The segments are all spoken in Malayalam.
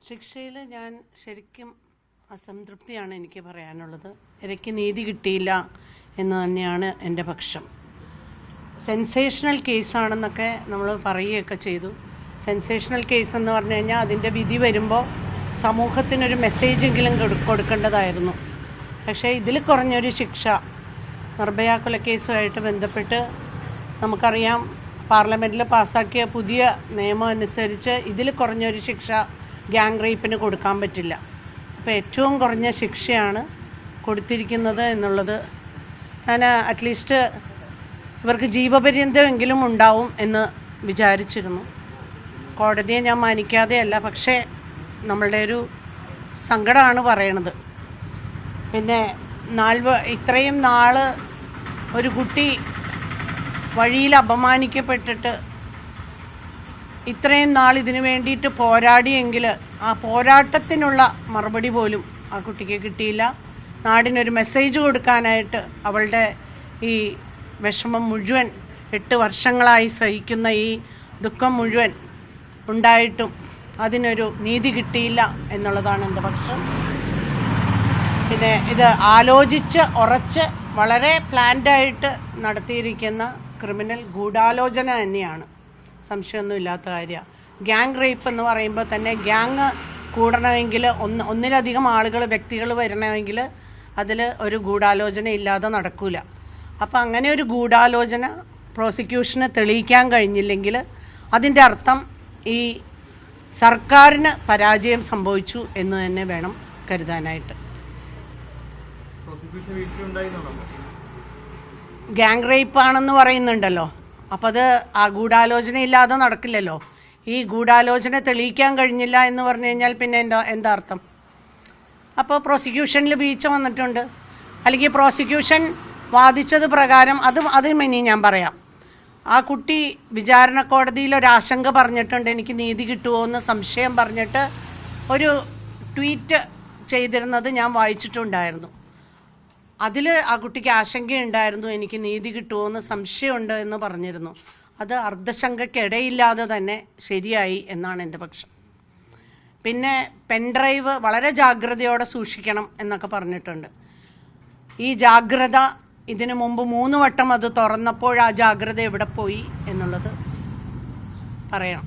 ശിക്ഷയിൽ ഞാൻ ശരിക്കും അസംതൃപ്തിയാണ് എനിക്ക് പറയാനുള്ളത്. എനിക്ക് നീതി കിട്ടിയില്ല എന്ന് തന്നെയാണ് എൻ്റെ പക്ഷം. സെൻസേഷണൽ കേസാണെന്നൊക്കെ നമ്മൾ പറയുകയൊക്കെ ചെയ്തു. സെൻസേഷണൽ കേസ് എന്ന് പറഞ്ഞു കഴിഞ്ഞാൽ അതിൻ്റെ വിധി വരുമ്പോൾ സമൂഹത്തിനൊരു മെസ്സേജെങ്കിലും കൊടുക്കേണ്ടതായിരുന്നു. പക്ഷേ ഇതിൽ കുറഞ്ഞൊരു ശിക്ഷ നിർഭയ കൊലക്കേസുമായിട്ട് ബന്ധപ്പെട്ട് നമുക്കറിയാം, പാർലമെൻറ്റിൽ പാസ്സാക്കിയ പുതിയ നിയമം അനുസരിച്ച് ഇതിൽ കുറഞ്ഞൊരു ശിക്ഷ ഗ്യാങ് റേപ്പിന് കൊടുക്കാൻ പറ്റില്ല. അപ്പോൾ ഏറ്റവും കുറഞ്ഞ ശിക്ഷയാണ് കൊടുത്തിരിക്കുന്നത് എന്നുള്ളത് ഞാൻ അറ്റ്ലീസ്റ്റ് ഇവർക്ക് ജീവപര്യന്തമെങ്കിലും ഉണ്ടാവും എന്ന് വിചാരിച്ചിരുന്നു. കോടതിയെ ഞാൻ മാനിക്കാതെയല്ല, പക്ഷേ നമ്മളുടെ ഒരു സങ്കടമാണ് പറയണത്. പിന്നെ ഇത്രയും നാൾ ഒരു കുട്ടി വഴിയിൽ അപമാനിക്കപ്പെട്ടിട്ട് ഇത്രയും നാൾ ഇതിനു വേണ്ടിയിട്ട് പോരാടിയെങ്കിൽ ആ പോരാട്ടത്തിനുള്ള മറുപടി പോലും ആ കുട്ടിക്ക് കിട്ടിയില്ല. നാടിനൊരു മെസ്സേജ് കൊടുക്കാനായിട്ട് അവളുടെ ഈ വിഷമം മുഴുവൻ 8 വർഷങ്ങളായി സഹിക്കുന്ന ഈ ദുഃഖം മുഴുവൻ ഉണ്ടായിട്ടും അതിനൊരു നീതി കിട്ടിയില്ല എന്നുള്ളതാണ് എൻ്റെ പക്ഷം. പിന്നെ ഇത് ആലോചിച്ച് ഉറച്ച് വളരെ പ്ലാൻഡായിട്ട് നടത്തിയിരിക്കുന്ന ക്രിമിനൽ ഗൂഢാലോചന തന്നെയാണ്, സംശയമൊന്നുമില്ലാത്ത കാര്യമാണ്. ഗ്യാങ് റേപ്പ് എന്ന് പറയുമ്പോൾ തന്നെ ഗ്യാങ് കൂടണമെങ്കിൽ ഒന്നിലധികം ആളുകൾ വ്യക്തികൾ വരണമെങ്കിൽ അതിൽ ഒരു ഗൂഢാലോചന ഇല്ലാതെ നടക്കില്ല. അപ്പോൾ അങ്ങനെ ഒരു ഗൂഢാലോചന പ്രോസിക്യൂഷന് തെളിയിക്കാൻ കഴിഞ്ഞില്ലെങ്കിൽ അതിൻ്റെ അർത്ഥം ഈ സർക്കാരിന് പരാജയം സംഭവിച്ചു എന്ന് തന്നെ വേണം കരുതാനായിട്ട്. ഗ്യാങ് റേപ്പ് ആണെന്ന് പറയുന്നുണ്ടല്ലോ, അപ്പോൾ അത് ആ ഗൂഢാലോചന ഇല്ലാതെ നടക്കില്ലല്ലോ. ഈ ഗൂഢാലോചന തെളിയിക്കാൻ കഴിഞ്ഞില്ല എന്ന് പറഞ്ഞു കഴിഞ്ഞാൽ പിന്നെ എന്താ അർത്ഥം? അപ്പോൾ പ്രോസിക്യൂഷനിൽ വീഴ്ച വന്നിട്ടുണ്ട്, അല്ലെങ്കിൽ പ്രോസിക്യൂഷൻ വാദിച്ചത് പ്രകാരം അത് ഇനി ഞാൻ പറയാം. ആ കുട്ടി വിചാരണ കോടതിയിൽ ഒരാശങ്ക പറഞ്ഞിട്ടുണ്ട്, എനിക്ക് നീതി കിട്ടുമോ എന്ന് സംശയം പറഞ്ഞിട്ട് ഒരു ട്വീറ്റ് ചെയ്തിരുന്നത് ഞാൻ വായിച്ചിട്ടുണ്ടായിരുന്നു. അതിൽ ആ കുട്ടിക്ക് ആശങ്കയുണ്ടായിരുന്നു, എനിക്ക് നീതി കിട്ടുമോ എന്ന് സംശയമുണ്ട് എന്ന് പറഞ്ഞിരുന്നു. അത് അർദ്ധശങ്കയ്ക്കിടയില്ലാതെ തന്നെ ശരിയായി എന്നാണ് എൻ്റെ പക്ഷം. പിന്നെ പെൻഡ്രൈവ് വളരെ ജാഗ്രതയോടെ സൂക്ഷിക്കണം എന്നൊക്കെ പറഞ്ഞിട്ടുണ്ട്. ഈ ജാഗ്രത ഇതിനു മുമ്പ് 3 വട്ടം അത് തുറന്നപ്പോൾ ആ ജാഗ്രത എവിടെ പോയി എന്നുള്ളത് പറയണം.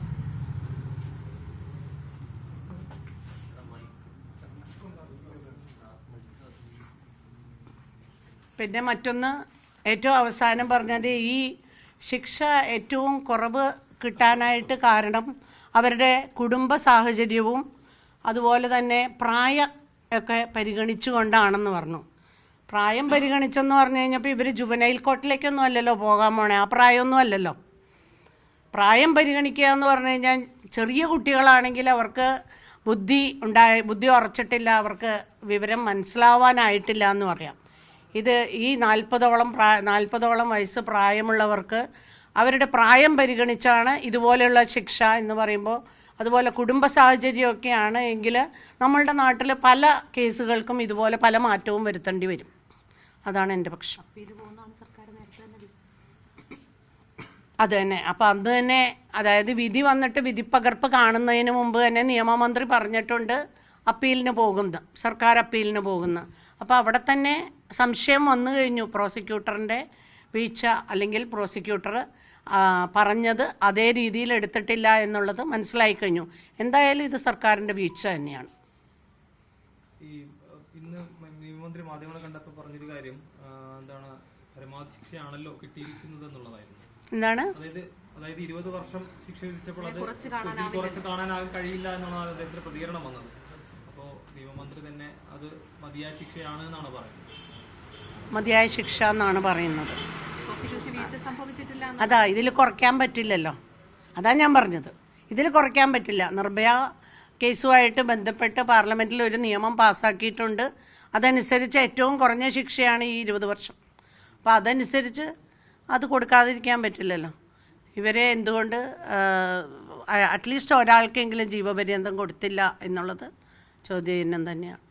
പിന്നെ മറ്റൊന്ന്, ഏറ്റവും അവസാനം പറഞ്ഞത് ഈ ശിക്ഷ ഏറ്റവും കുറവ് കിട്ടാനായിട്ട് കാരണം അവരുടെ കുടുംബ സാഹചര്യവും അതുപോലെ തന്നെ പ്രായം ഒക്കെ പരിഗണിച്ചുകൊണ്ടാണെന്ന് പറഞ്ഞു. പ്രായം പരിഗണിച്ചെന്ന് പറഞ്ഞു കഴിഞ്ഞപ്പോൾ ഇവർ ജുവനൈൽ കോർട്ടിലേക്കൊന്നും അല്ലല്ലോ പോകാൻ പോണേ, ആ പ്രായമൊന്നും അല്ലല്ലോ. പ്രായം പരിഗണിക്കുക എന്ന് പറഞ്ഞു കഴിഞ്ഞാൽ ചെറിയ കുട്ടികളാണെങ്കിൽ അവർക്ക് ബുദ്ധി ഉറച്ചിട്ടില്ല, അവർക്ക് വിവരം മനസ്സിലാവാനായിട്ടില്ല എന്ന് പറയാം. ഇത് ഈ 40ഓളം വയസ്സ് പ്രായമുള്ളവർക്ക് അവരുടെ പ്രായം പരിഗണിച്ചാണ് ഇതുപോലെയുള്ള ശിക്ഷ എന്ന് പറയുമ്പോൾ, അതുപോലെ കുടുംബ സാഹചര്യമൊക്കെയാണ് എങ്കിൽ നമ്മളുടെ നാട്ടിൽ പല കേസുകൾക്കും ഇതുപോലെ പല മാറ്റവും വരുത്തേണ്ടി വരും. അതാണ് എൻ്റെ പക്ഷം. അത് തന്നെ. അപ്പോൾ അന്ന് തന്നെ, അതായത് വിധി വന്നിട്ട് വിധിപ്പകർപ്പ് കാണുന്നതിന് മുമ്പ് തന്നെ നിയമമന്ത്രി പറഞ്ഞിട്ടുണ്ട് അപ്പീലിന് പോകുന്ന, സർക്കാർ അപ്പീലിന് പോകുന്ന. അപ്പോൾ അവിടെ തന്നെ സംശയം വന്നു കഴിഞ്ഞു, പ്രോസിക്യൂട്ടറിൻ്റെ വീഴ്ച അല്ലെങ്കിൽ പ്രോസിക്യൂട്ടർ പറഞ്ഞത് അതേ രീതിയിൽ എടുത്തിട്ടില്ല എന്നുള്ളത് മനസ്സിലായി കഴിഞ്ഞു. എന്തായാലും ഇത് സർക്കാരിൻ്റെ വീഴ്ച തന്നെയാണ്. ഇന്ന് നിയമമന്ത്രി മാധ്യമങ്ങളെ കണ്ടപ്പോൾ പറഞ്ഞൊരു കാര്യം എന്താണ്, പരമാവധി ശിക്ഷയാണല്ലോ കിട്ടിയിരിക്കുന്നത് എന്നുള്ളതായിരുന്നു. എന്താണ്? അതായത് 20 വർഷം ശിക്ഷ വിധിച്ചപ്പോൾ അത് കുറച്ച് കാണാൻ കഴിയില്ല എന്നുള്ളതാണ് അദ്ദേഹത്തിന്റെ പ്രതികരണം വന്നത്. അപ്പോൾ നിയമമന്ത്രി തന്നെ അത് മതിയായ ശിക്ഷയാണ് എന്നാണ് പറയുന്നത്. മതിയായ ശിക്ഷ എന്നാണ് പറയുന്നത്. അതാ, ഇതിൽ കുറയ്ക്കാൻ പറ്റില്ലല്ലോ. അതാ ഞാൻ പറഞ്ഞത്, ഇതിൽ കുറയ്ക്കാൻ പറ്റില്ല. നിർഭയ കേസുമായിട്ട് ബന്ധപ്പെട്ട് പാർലമെൻറ്റിൽ ഒരു നിയമം പാസ്സാക്കിയിട്ടുണ്ട്. അതനുസരിച്ച് ഏറ്റവും കുറഞ്ഞ ശിക്ഷയാണ് ഈ 20 വർഷം. അപ്പോൾ അതനുസരിച്ച് അത് കൊടുക്കാതിരിക്കാൻ പറ്റില്ലല്ലോ. ഇവരെ എന്തുകൊണ്ട് അറ്റ്ലീസ്റ്റ് ഒരാൾക്കെങ്കിലും ജീവപര്യന്തം കൊടുത്തില്ല എന്നുള്ളത് ചോദ്യചിഹ്നം തന്നെയാണ്.